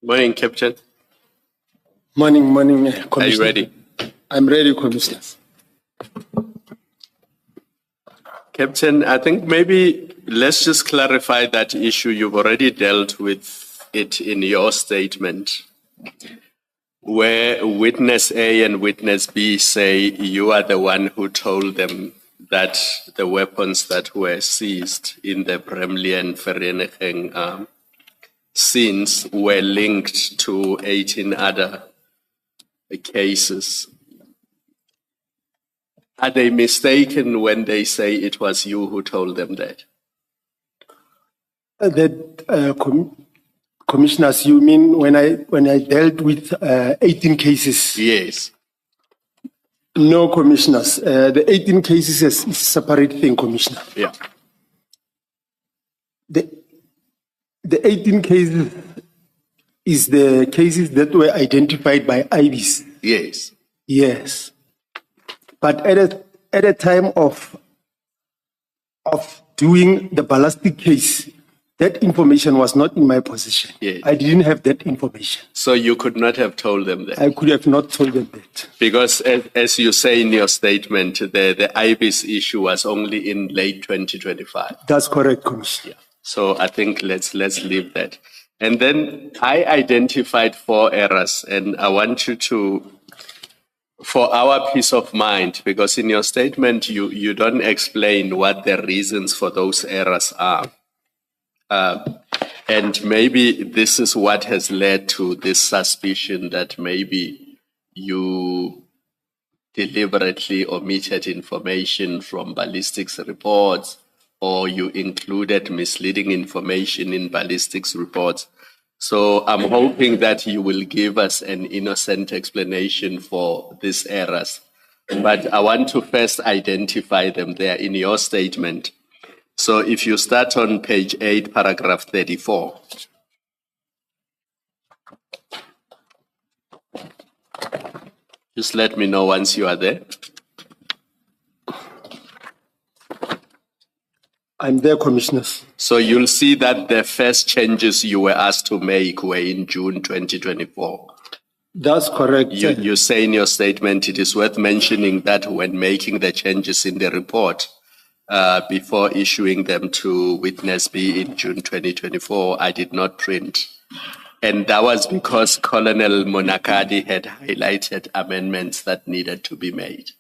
Morning, Captain. Morning, Commissioner. Are you ready? I'm ready, Commissioner. Captain, I think maybe let's just clarify that issue. You've already dealt with it in your statement, where witness A and witness B say you are the one who told them that the weapons that were seized in the Bramley and Vereeniging scenes were linked to 18 other cases. Are they mistaken when they say it was you who told them that? Commissioners, you mean when I dealt with 18 cases? Yes. No, Commissioners. The 18 cases is a separate thing, Commissioner. Yeah. The 18 cases is the cases that were identified by IBIS. Yes. Yes. But at a time of doing the ballistic case, that information was not in my possession. Yes. I didn't have that information. So you could not have told them that? I could have not told them that. Because as you say in your statement, the IBIS issue was only in late 2025. That's correct, Commissioner. Yeah. So I think let's leave that. And then I identified 4 errors, and I want you to, for our peace of mind, because in your statement you don't explain what the reasons for those errors are. And maybe this is what has led to this suspicion that maybe you deliberately omitted information from ballistics reports, or you included misleading information in ballistics reports. So I'm hoping that you will give us an innocent explanation for these errors. But I want to first identify them there in your statement. So if you start on page 8, paragraph 34. Just let me know once you are there. I'm there, Commissioners. So you'll see that the first changes you were asked to make were in June 2024. That's correct. You say in your statement, it is worth mentioning that when making the changes in the report, before issuing them to witness B in June 2024, I did not print. And that was because Colonel Monakadi had highlighted amendments that needed to be made.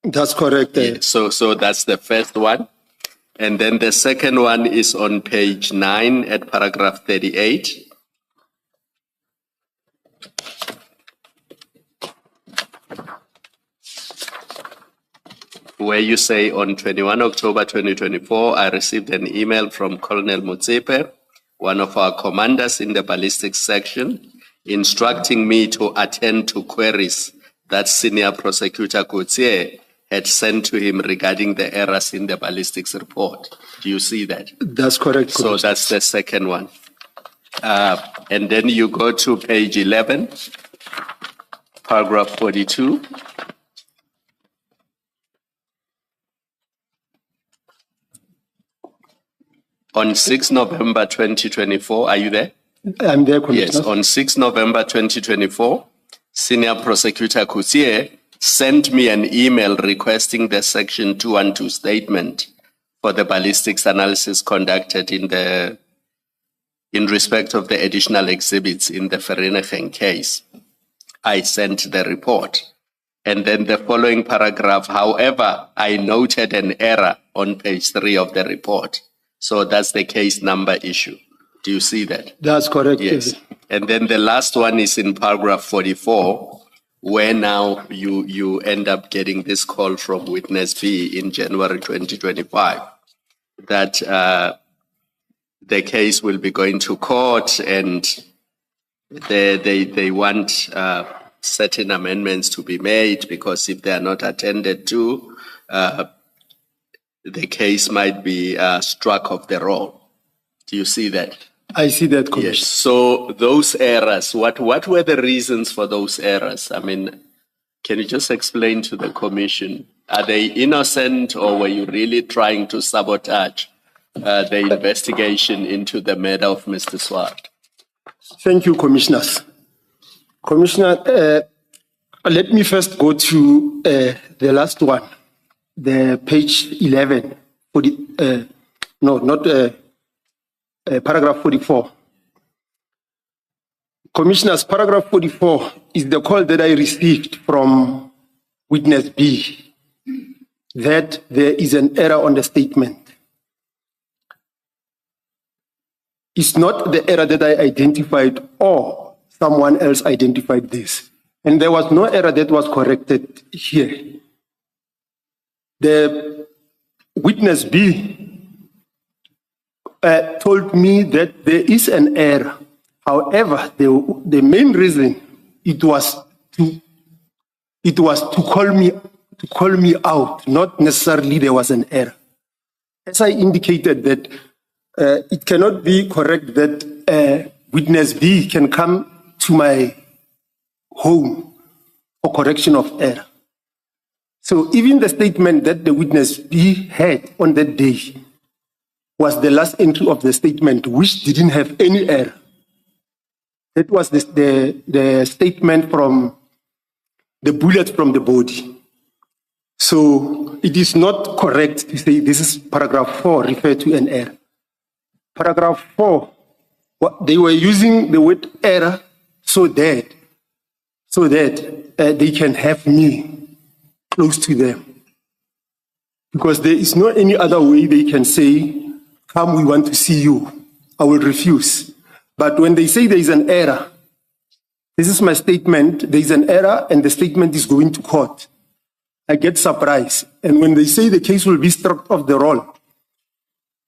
That's correct. Yeah, so that's the first one. And then the second one is on page 9 at paragraph 38. Where you say, on 21 October 2024, I received an email from Colonel Mutsepe, one of our commanders in the ballistics section, instructing me to attend to queries that Senior Prosecutor Coetzee had sent to him regarding the errors in the ballistics report. Do you see that? That's correct. So that's the second one. And then you go to page 11, paragraph 42. On 6 November 2024, are you there? I'm there, Commissioner. Yes, on 6 November 2024, Senior Prosecutor Coetzee sent me an email requesting the Section 212 statement for the ballistics analysis conducted in respect of the additional exhibits in the Vereeniging case. I sent the report. And then the following paragraph, however, I noted an error on page 3 of the report. So that's the case number issue. Do you see that? That's correct. Yes. And then the last one is in paragraph 44, where now you end up getting this call from witness B in January 2025 that the case will be going to court and they want certain amendments to be made, because if they are not attended to, the case might be struck off the roll. Do you see that? I see that, Commissioner. Yes. So those errors, what were the reasons for those errors? I mean, can you just explain to the Commission, are they innocent, or were you really trying to sabotage the investigation into the murder of Mr. Swart? Thank you, Commissioners. Commissioner, let me first go to the last one, the page 11, paragraph 44. Commissioners, paragraph 44 is the call that I received from witness B, that there is an error on the statement. It's not the error that I identified or someone else identified this. And there was no error that was corrected here. The witness B told me that there is an error. However, the main reason it was to call me out, not necessarily there was an error. As I indicated that it cannot be correct that witness B can come to my home for correction of error. So even the statement that the witness B had on that day was the last entry of the statement, which didn't have any error. That was the statement from the bullet from the body. So it is not correct to say this is paragraph 4 referred to an error. Paragraph 4, they were using the word error so that they can have me close to them. Because there is no any other way they can say, come, we want to see you. I will refuse. But when they say there is an error, this is my statement, there is an error and the statement is going to court, I get surprised. And when they say the case will be struck off the roll,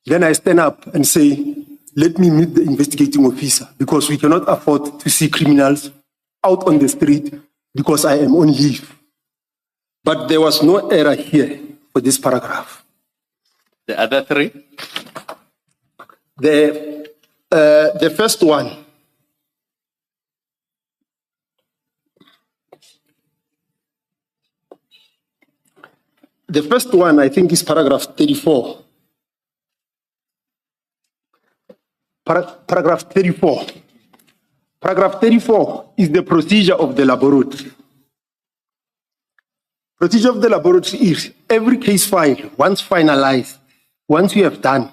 then I stand up and say, let me meet the investigating officer, because we cannot afford to see criminals out on the street because I am on leave. But there was no error here for this paragraph. The other three? The first one. The first one, I think, is paragraph 34. Paragraph 34. Paragraph 34 is the procedure of the laboratory. Procedure of the laboratory is every case file, once finalized, once you have done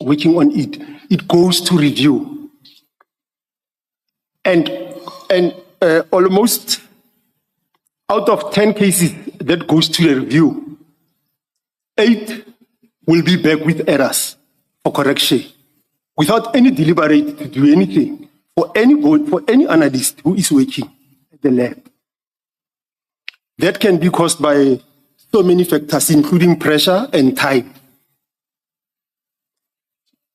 working on it, it goes to review. And almost out of 10 cases that goes to the review, 8 will be back with errors for correction, without any deliberate to do anything for any analyst who is working at the lab. That can be caused by so many factors, including pressure and time.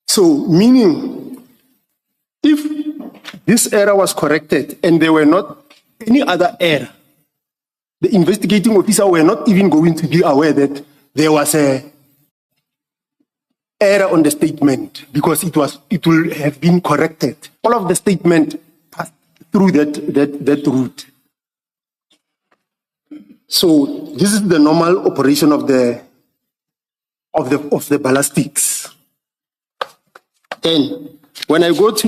So, meaning, if this error was corrected and there were not any other error, the investigating officer were not even going to be aware that there was an error on the statement, because it will have been corrected. All of the statement passed through that route. So this is the normal operation of the ballistics. And when I go to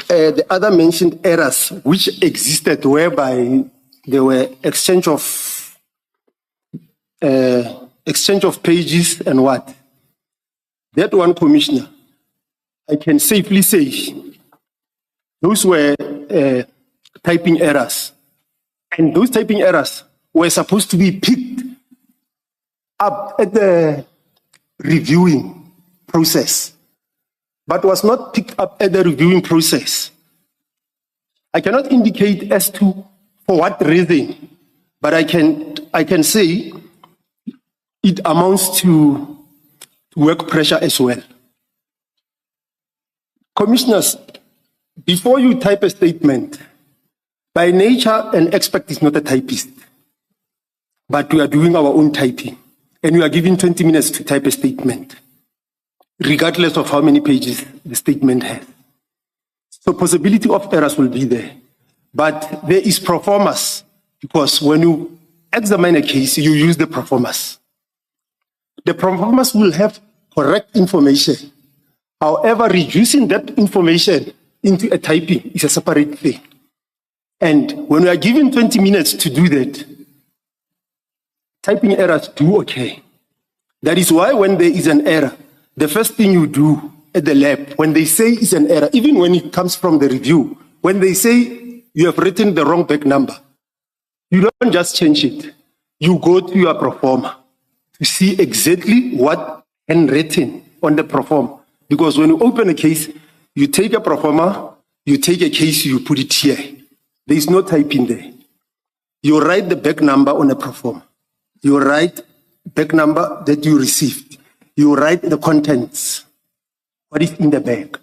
the other mentioned errors which existed, whereby there were exchange of pages and what, that one, Commissioner, I can safely say those were typing errors, and those typing errors were supposed to be picked up at the reviewing process, but was not picked up at the reviewing process. I cannot indicate as to for what reason, but I can say it amounts to work pressure as well. Commissioners, before you type a statement, by nature, an expert is not a typist, but we are doing our own typing, and we are given 20 minutes to type a statement, regardless of how many pages the statement has. So possibility of errors will be there, but there is performance, because when you examine a case, you use the performance. The performance will have correct information However, reducing that information into a typing is a separate thing. And when we are given 20 minutes to do that, typing errors do occur. That is why when there is an error, the first thing you do at the lab, when they say it's an error, even when it comes from the review, when they say you have written the wrong back number, you don't just change it. You go to your proforma to see exactly what handwritten on the proforma. Because when you open a case, you take a proforma, you take a case, you put it here. There is no typing there. You write the back number on a proforma. You write back number that you received. You write the contents, what is in the bag.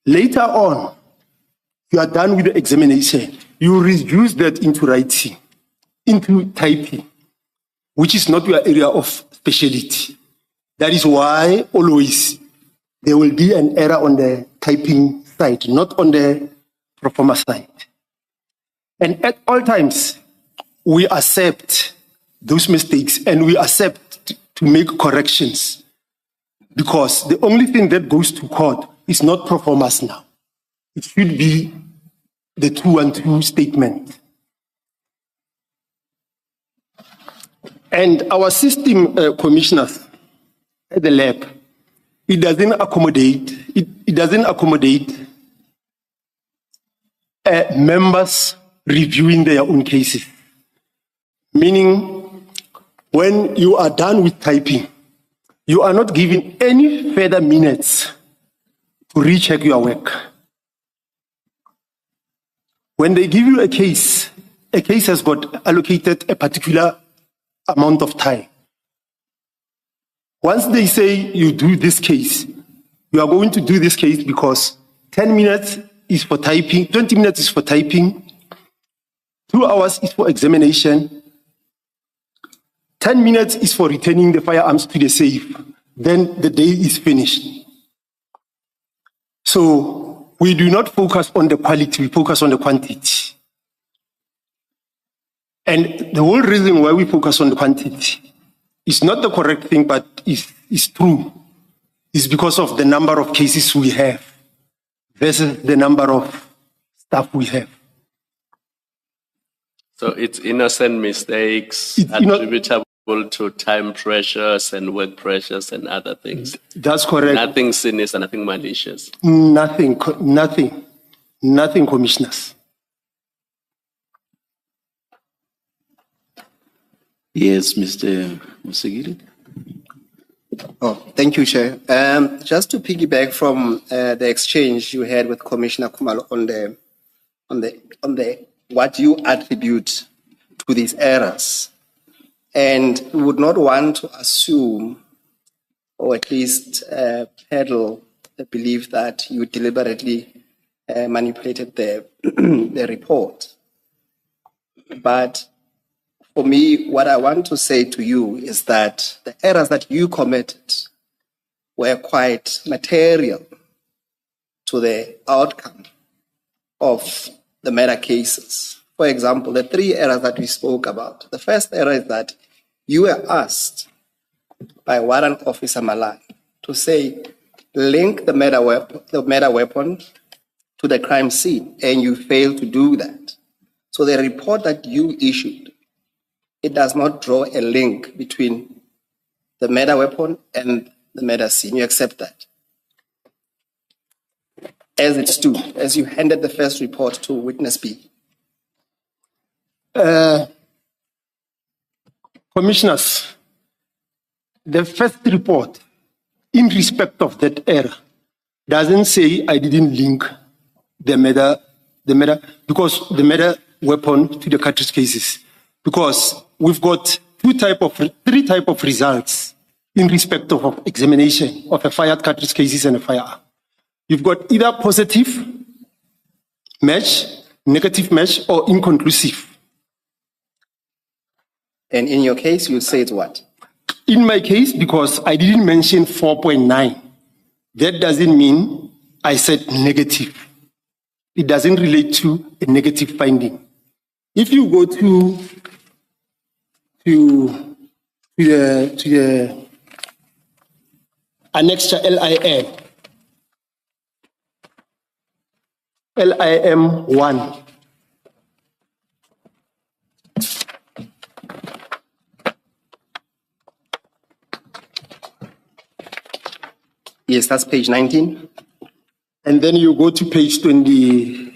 Later on, you are done with the examination. You reduce that into writing, into typing, which is not your area of specialty. That is why always there will be an error on the typing side, not on the proforma side. And at all times, we accept those mistakes and we accept to make corrections, because the only thing that goes to court is not proformas now. It should be the 212 statement. And our system, commissioners at the lab, it doesn't accommodate members reviewing their own cases. Meaning, when you are done with typing, you are not given any further minutes to recheck your work. When they give you a case has got allocated a particular amount of time. Once they say you do this case, you are going to do this case because 10 minutes is for typing, 20 minutes is for typing, 2 hours is for examination, 10 minutes is for returning the firearms to the safe. Then the day is finished. So we do not focus on the quality, we focus on the quantity. And the whole reason why we focus on the quantity is not the correct thing, but is true. It's because of the number of cases we have versus the number of staff we have. So it's innocent mistakes attributable to time pressures and work pressures and other things. That's correct. Nothing sinister, nothing malicious. Nothing, commissioners. Yes, Mr. Musegiri. Oh, thank you, Chair. Just to piggyback from the exchange you had with Commissioner Khumalo on the what you attribute to these errors, and we would not want to assume, or at least peddle the belief that you deliberately manipulated the the report. But for me, what I want to say to you is that the errors that you committed were quite material to the outcome of the murder cases. For example, the 3 errors that we spoke about. The first error is that you were asked by Warrant Officer Malai to say, link the murder weapon to the crime scene, and you failed to do that. So the report that you issued, it does not draw a link between the murder weapon and the murder scene. You accept that? As it stood, as you handed the first report to witness B. Commissioners, the first report in respect of that error doesn't say I didn't link the murder because the murder weapon to the cartridge cases, because we've got 3 type of results in respect of examination of a fired cartridge cases and a firearm. You've got either positive match, negative match, or inconclusive. And in your case, you said what? In my case, because I didn't mention 4.9, that doesn't mean I said negative. It doesn't relate to a negative finding. If you go to the annexure LIN, LIM 1. Yes, that's page 19. And then you go to page 23.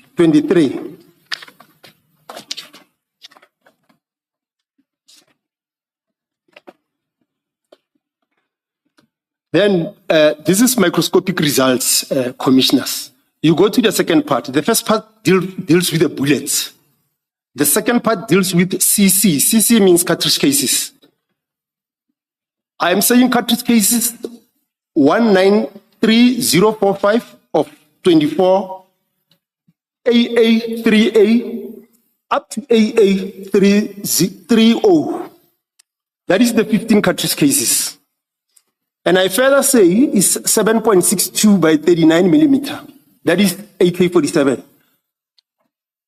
Then this is microscopic results, commissioners. You go to the second part. The first part deals with the bullets. The second part deals with CC. CC means cartridge cases. I am saying cartridge cases 193045 of 24, AA3A up to AA30. That is the 15 cartridge cases. And I further say is 7.62 by 39 millimeter. That is AK-47.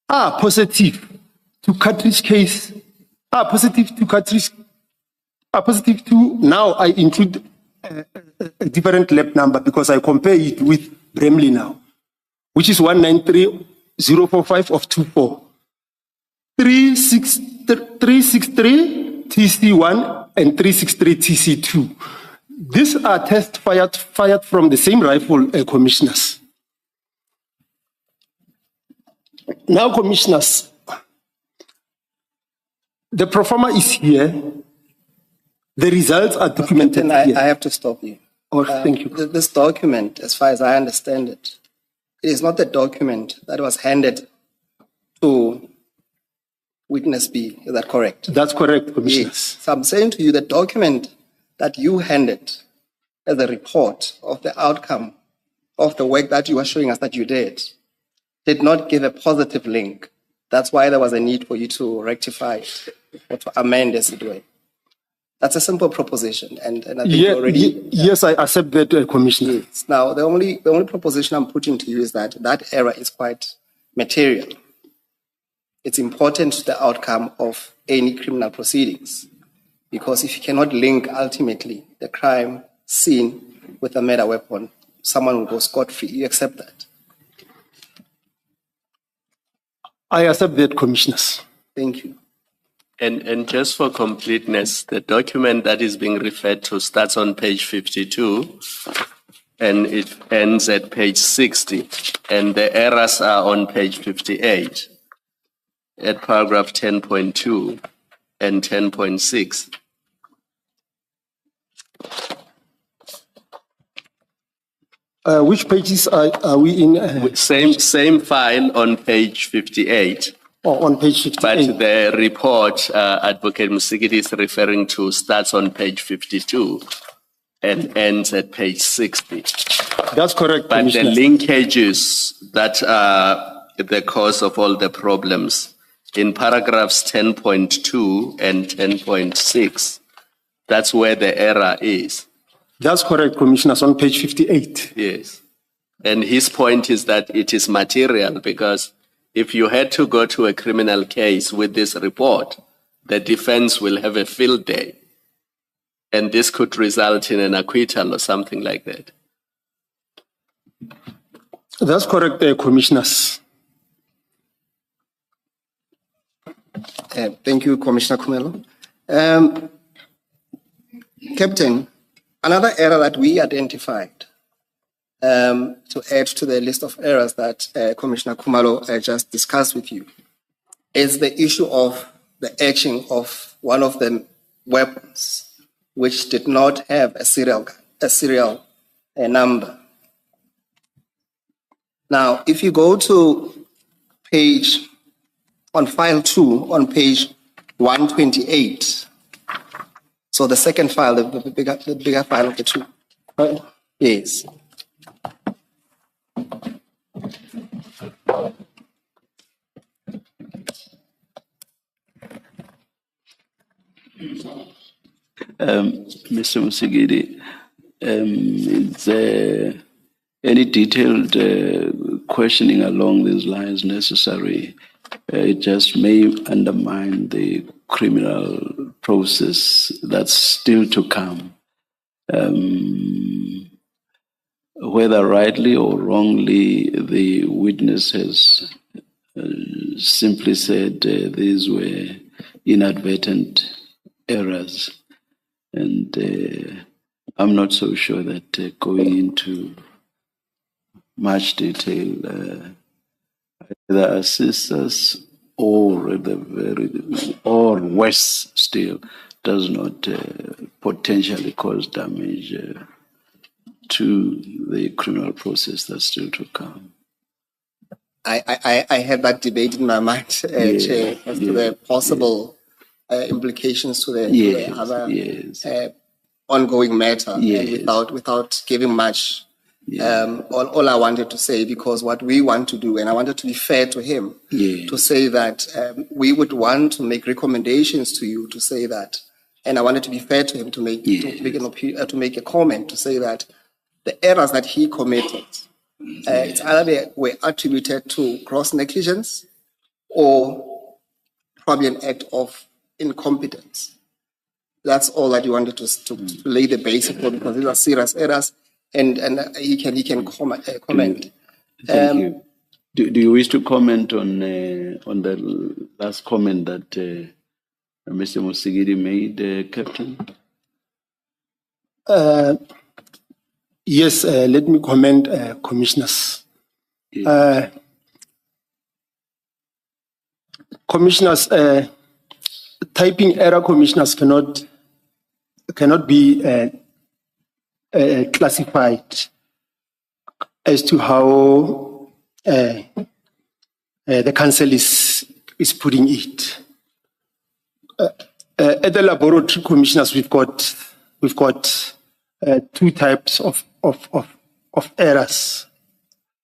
Positive to cartridge case. Positive to cartridge. Positive to, now I include a different lab number because I compare it with Bramley now, which is 193045 of 24. 363 TC1 and 363 TC2. These are tests fired from the same rifle, commissioners. Now, commissioners, the proforma is here. The results are documented here. I have to stop you. Oh, thank you. This document, as far as I understand it, it is not the document that was handed to witness B. Is that correct? That's correct, commissioners. Yes. So I'm saying to you, the document that you handed as a report of the outcome of the work that you were showing us that you did not give a positive link. That's why there was a need for you to rectify it or to amend as it were. That's a simple proposition, and I think already. Yes, I accept that, Commissioner. Yes. Now, the only proposition I'm putting to you is that error is quite material. It's important to the outcome of any criminal proceedings, because if you cannot link ultimately the crime scene with a murder weapon, someone will go scot-free. You accept that? I accept that, Commissioners. Thank you. And just for completeness, the document that is being referred to starts on page 52 and it ends at page 60. And the errors are on page 58 at paragraph 10.2 and 10.6. Which pages are we in? Same file on page 58. On page 58. But the report Advocate Musigidi is referring to starts on page 52 and ends at page 60. That's correct, But the Commissioner. linkages that are the cause of all the problems in paragraphs 10.2 and 10.6, that's where the error is. That's correct, Commissioners, on page 58. Yes. And his point is that it is material because if you had to go to a criminal case with this report, the defense will have a field day. And this could result in an acquittal or something like that. That's correct, Commissioners. Thank you, Commissioner Kumelo. Captain, another error that we identified to add to the list of errors that Commissioner Kumalo just discussed with you is the issue of the etching of one of the weapons which did not have a serial number. Now, if you go to on file 2, on page 128, so the second file, the bigger file of the two. Yes. Mr. Musigidi, is there any detailed questioning along these lines necessary? It just may undermine the criminal process that's still to come. whether rightly or wrongly, the witness has simply said these were inadvertent errors. And I'm not so sure that going into much detail either assists us or or worse still does not potentially cause damage to the criminal process that's still to come. I had that debate in my mind, Chair, as to the possible implications to the other ongoing matter, and without giving much. All I wanted to say, because what we want to do, and I wanted to be fair to him, to say that we would want to make recommendations to you to say that, and I wanted to be fair to him to make a comment to say that the errors that he committed, it's either they were attributed to gross negligence or probably an act of incompetence. That's all that you wanted to lay the basis for, because these are serious errors, and he can comment. Thank you. Do you wish to comment on the last comment that Mr. Musigiri made, Captain? Yes, let me comment, commissioners. Commissioners, typing error, commissioners, cannot be classified as to how the council is putting it. At the laboratory, commissioners, we've got two types of errors.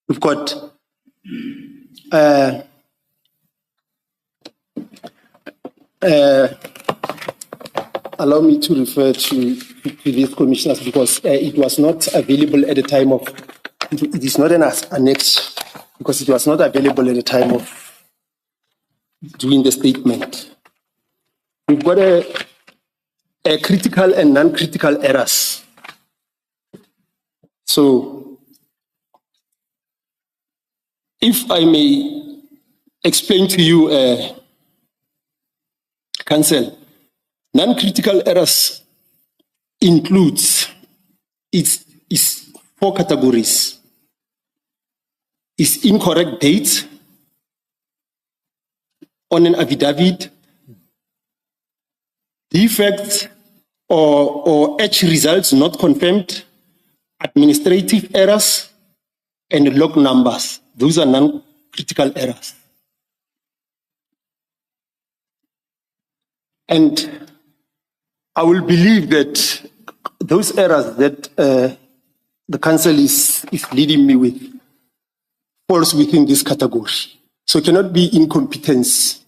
We've got allow me to refer to these commissioners, because it was not available at the time of, it is not an annex, because it was not available at the time of doing the statement. We've got a critical and non-critical errors. So, if I may explain to you, Council, non-critical errors includes, is 4 categories. Is incorrect dates on an affidavit, defects or H results not confirmed, administrative errors, and log numbers. Those are non-critical errors. And I will believe that those errors that the council is leading me with falls within this category. So it cannot be incompetence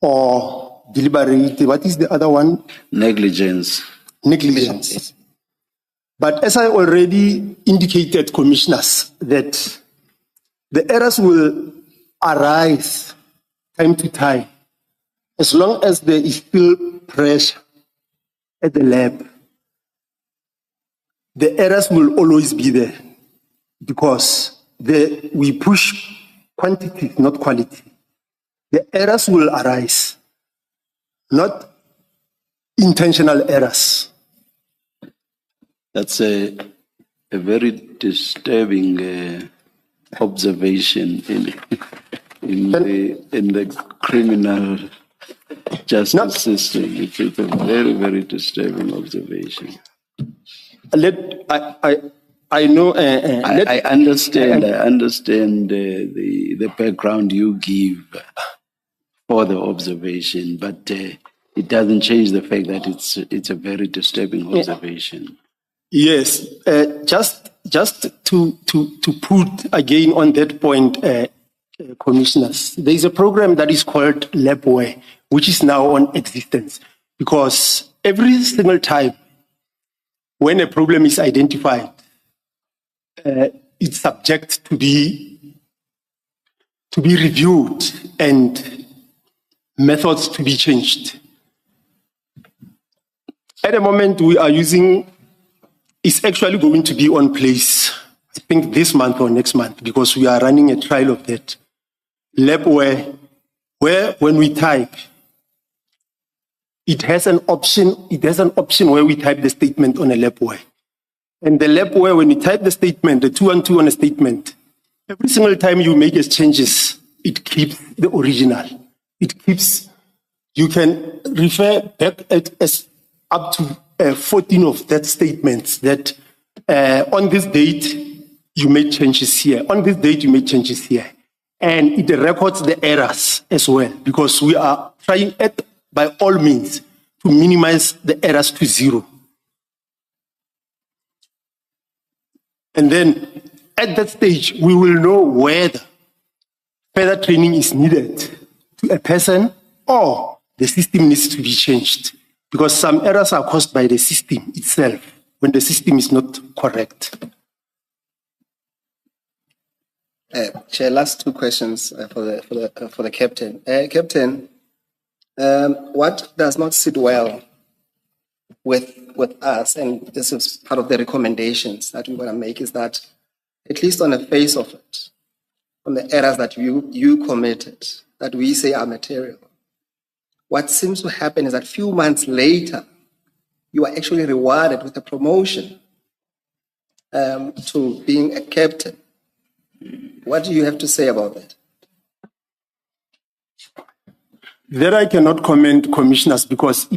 or deliberate. What is the other one? Negligence. Negligence. But as I already indicated, commissioners, that the errors will arise time to time as long as there is still pressure at the lab. The errors will always be there, because we push quantity, not quality. The errors will arise, not intentional errors. That's a very disturbing observation in the criminal justice system. It's a very, very disturbing observation. I know. I understand. I understand the background you give for the observation, but it doesn't change the fact that it's a very disturbing observation. Yes, just to put again on that point, commissioners, there is a program that is called Labware, which is now on existence, because every single time when a problem is identified, it's subject to be reviewed and methods to be changed. At the moment we are using, it's actually going to be on place. I think this month or next month, because we are running a trial of that labware, where when we type, it has an option where we type the statement on a labware. And the labware, when you type the statement, the 212 on a statement, every single time you make changes, it keeps the original. It keeps, you can refer back as up to 14 of that statements that on this date, you made changes here. On this date, you made changes here. And it records the errors as well, because we are trying by all means to minimize the errors to zero. And then at that stage, we will know whether further training is needed to a person or the system needs to be changed, because some errors are caused by the system itself when the system is not correct. Chair, last two questions for the captain. Captain, what does not sit well with us, and this is part of the recommendations that we want to make, is that at least on the face of it, on the errors that you committed, that we say are material, what seems to happen is that few months later, you are actually rewarded with a promotion to being a captain. What do you have to say about that? That I cannot comment, commissioners, because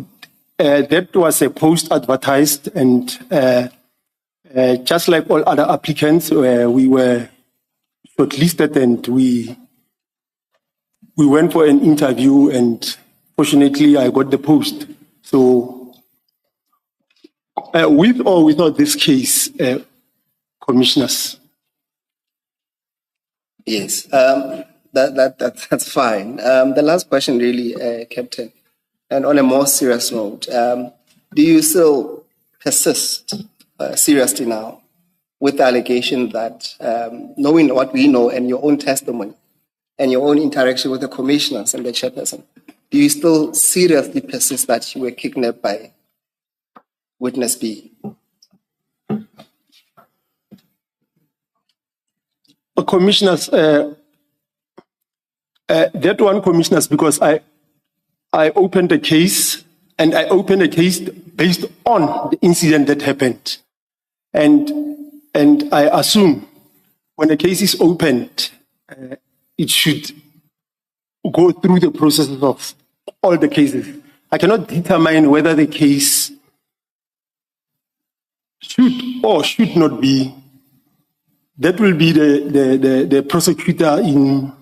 that was a post advertised, and just like all other applicants, we were shortlisted and we went for an interview, and fortunately I got the post. So with or without this case, commissioners. Yes, that's fine. The last question really, Captain, and on a more serious note, do you still persist seriously now with the allegation that, knowing what we know and your own testimony and your own interaction with the commissioners and the chairperson, do you still seriously persist that you were kidnapped by witness B? Commissioners, that one, commissioners, because I opened a case, and I opened a case based on the incident that happened, and I assume when a case is opened, it should go through the processes of all the cases. I cannot determine whether the case should or should not be. That will be the prosecutor in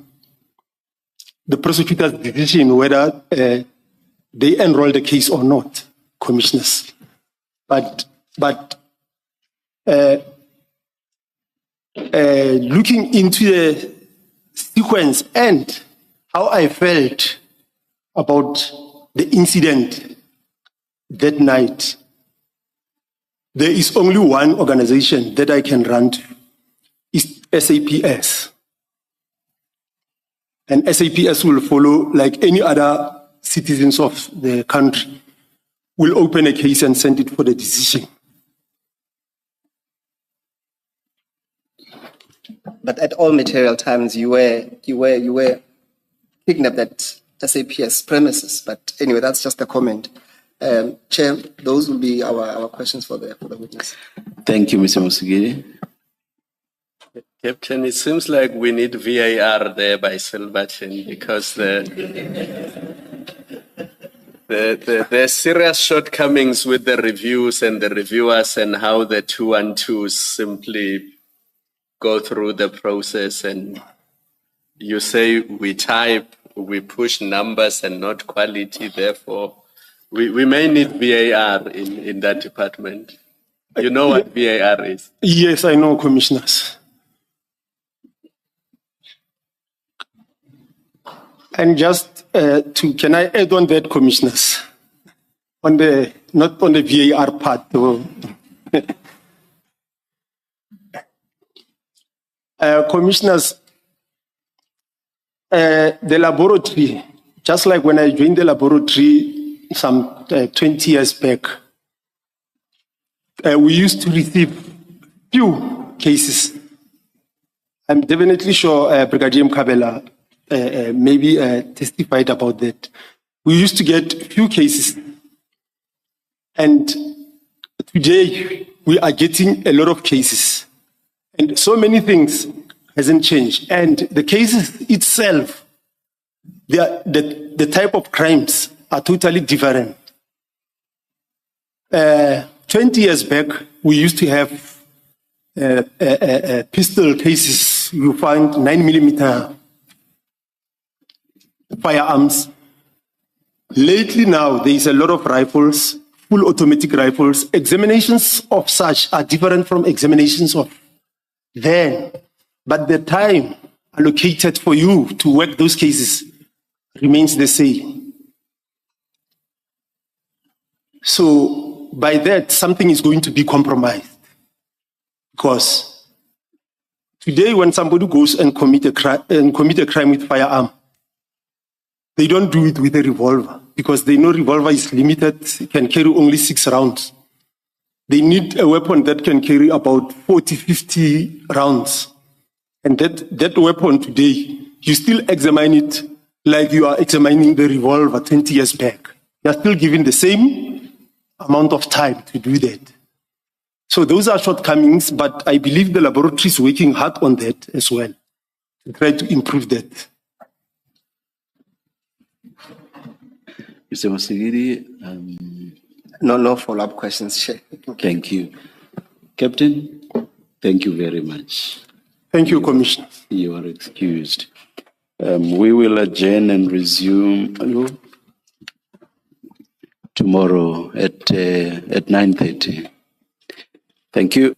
the prosecutor's decision whether they enroll the case or not, commissioners. But looking into the sequence and how I felt about the incident that night, there is only one organization that I can run to. Is SAPS. And SAPS will follow, like any other citizens of the country, will open a case and send it for the decision. But at all material times, you were kidnapped at SAPS premises. But anyway, that's just a comment. Chair, those will be our questions for the witness. Thank you, Mr. Musigiri. Captain, it seems like we need VAR there by Silverton, because there are serious shortcomings with the reviews and the reviewers, and how the 212s simply go through the process. And you say we type, we push numbers and not quality. Therefore, we may need VAR in that department. You know what VAR is? Yes, I know, commissioners. And just can I add on that, commissioners? Not on the VAR part, though. Commissioners, the laboratory, just like when I joined the laboratory some 20 years back, we used to receive few cases I'm definitely sure Brigadier Mkabela maybe testified about that. We used to get few cases, and today we are getting a lot of cases, and so many things hasn't changed. And the cases itself, the type of crimes are totally different. 20 years back, we used to have pistol cases. You find 9mm firearms. Lately now, there is a lot of rifles, full automatic rifles. Examinations of such are different from examinations of then. But the time allocated for you to work those cases remains the same. So by that, something is going to be compromised. Because today, when somebody goes and commit a crime with firearm, they don't do it with a revolver because they know revolver is limited, it can carry only 6 rounds. They need a weapon that can carry about 40, 50 rounds. And that weapon today, you still examine it like you are examining the revolver 20 years back. You are still given the same amount of time to do that. So those are shortcomings, but I believe the laboratory is working hard on that as well to try to improve that. Mr. Masigiri, No follow-up questions, Chair. thank you. Captain, thank you very much. Thank you, Commissioner. You are excused. We will adjourn and resume tomorrow at 9:30. Thank you.